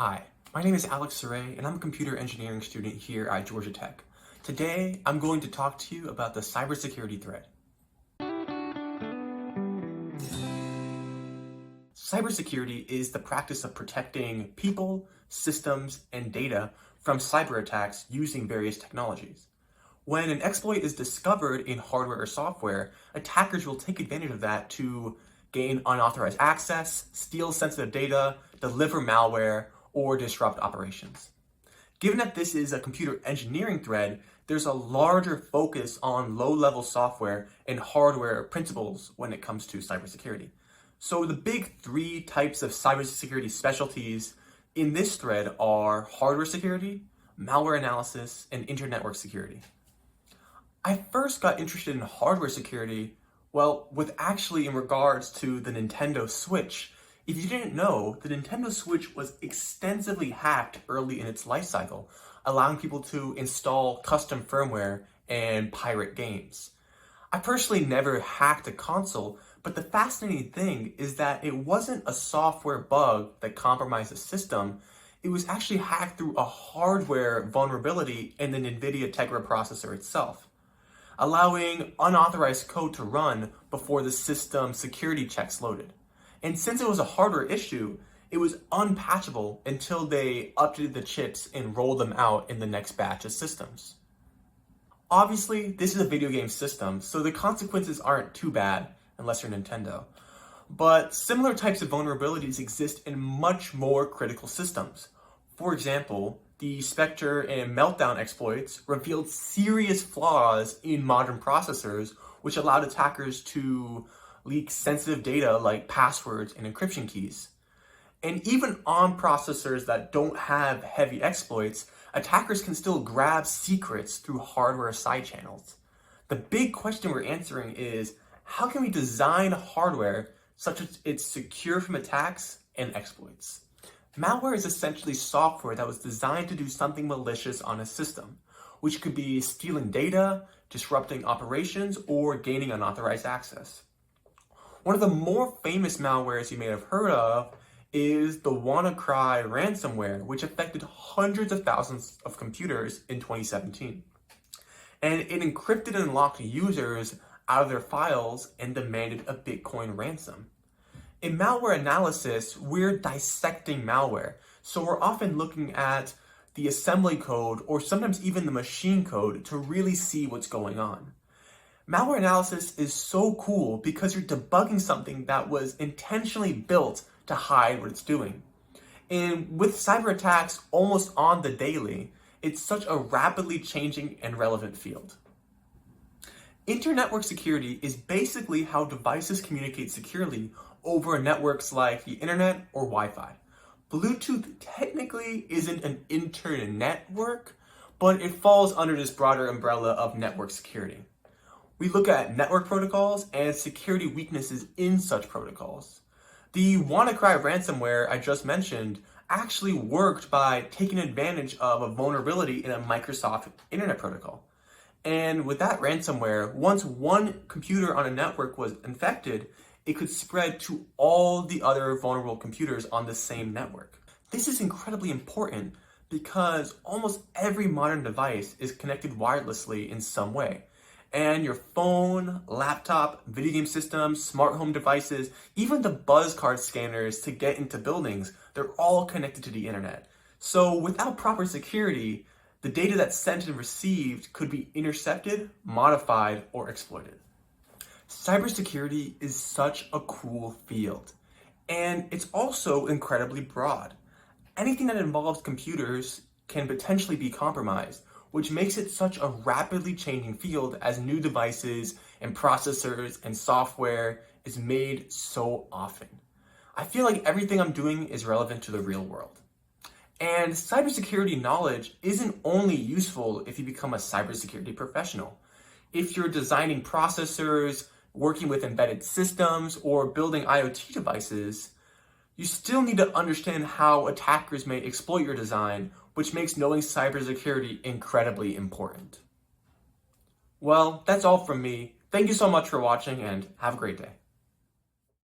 Hi, my name is Alex Sareh, and I'm a computer engineering student here at Georgia Tech. Today, I'm going to talk to you about the cybersecurity threat. Cybersecurity is the practice of protecting people, systems, and data from cyber attacks using various technologies. When an exploit is discovered in hardware or software, attackers will take advantage of that to gain unauthorized access, steal sensitive data, deliver malware, or disrupt operations. Given that this is a computer engineering thread, there's a larger focus on low-level software and hardware principles when it comes to cybersecurity. So the big three types of cybersecurity specialties in this thread are hardware security, malware analysis, and inter-network security. I first got interested in hardware security, in regards to the Nintendo Switch. If you didn't know, the Nintendo Switch was extensively hacked early in its life cycle, allowing people to install custom firmware and pirate games. I personally never hacked a console, but the fascinating thing is that it wasn't a software bug that compromised the system. It was actually hacked through a hardware vulnerability in the NVIDIA Tegra processor itself, allowing unauthorized code to run before the system security checks loaded. And since it was a hardware issue, it was unpatchable until they updated the chips and rolled them out in the next batch of systems. Obviously, this is a video game system, so the consequences aren't too bad unless you're Nintendo. But similar types of vulnerabilities exist in much more critical systems. For example, the Spectre and Meltdown exploits revealed serious flaws in modern processors, which allowed attackers to leak sensitive data like passwords and encryption keys. And even on processors that don't have heavy exploits, attackers can still grab secrets through hardware side channels. The big question we're answering is, how can we design hardware such that it's secure from attacks and exploits? Malware is essentially software that was designed to do something malicious on a system, which could be stealing data, disrupting operations, or gaining unauthorized access. One of the more famous malwares you may have heard of is the WannaCry ransomware, which affected hundreds of thousands of computers in 2017. And it encrypted and locked users out of their files and demanded a Bitcoin ransom. In malware analysis, we're dissecting malware, so we're often looking at the assembly code or sometimes even the machine code to really see what's going on. Malware analysis is so cool because you're debugging something that was intentionally built to hide what it's doing. And with cyber attacks almost on the daily, it's such a rapidly changing and relevant field. Inter-network security is basically how devices communicate securely over networks like the internet or Wi-Fi. Bluetooth technically isn't an inter-network, but it falls under this broader umbrella of network security. We look at network protocols and security weaknesses in such protocols. The WannaCry ransomware I just mentioned actually worked by taking advantage of a vulnerability in a Microsoft Internet protocol. And with that ransomware, once one computer on a network was infected, it could spread to all the other vulnerable computers on the same network. This is incredibly important because almost every modern device is connected wirelessly in some way. And your phone, laptop, video game systems, smart home devices, even the buzz card scanners to get into buildings, they're all connected to the internet. So without proper security, the data that's sent and received could be intercepted, modified, or exploited. Cybersecurity is such a cool field, and it's also incredibly broad. Anything that involves computers can potentially be compromised, which makes it such a rapidly changing field as new devices and processors and software is made so often. I feel like everything I'm doing is relevant to the real world. And cybersecurity knowledge isn't only useful if you become a cybersecurity professional. If you're designing processors, working with embedded systems, or building IoT devices, you still need to understand how attackers may exploit your design, which makes knowing cybersecurity incredibly important. Well, that's all from me. Thank you so much for watching and have a great day.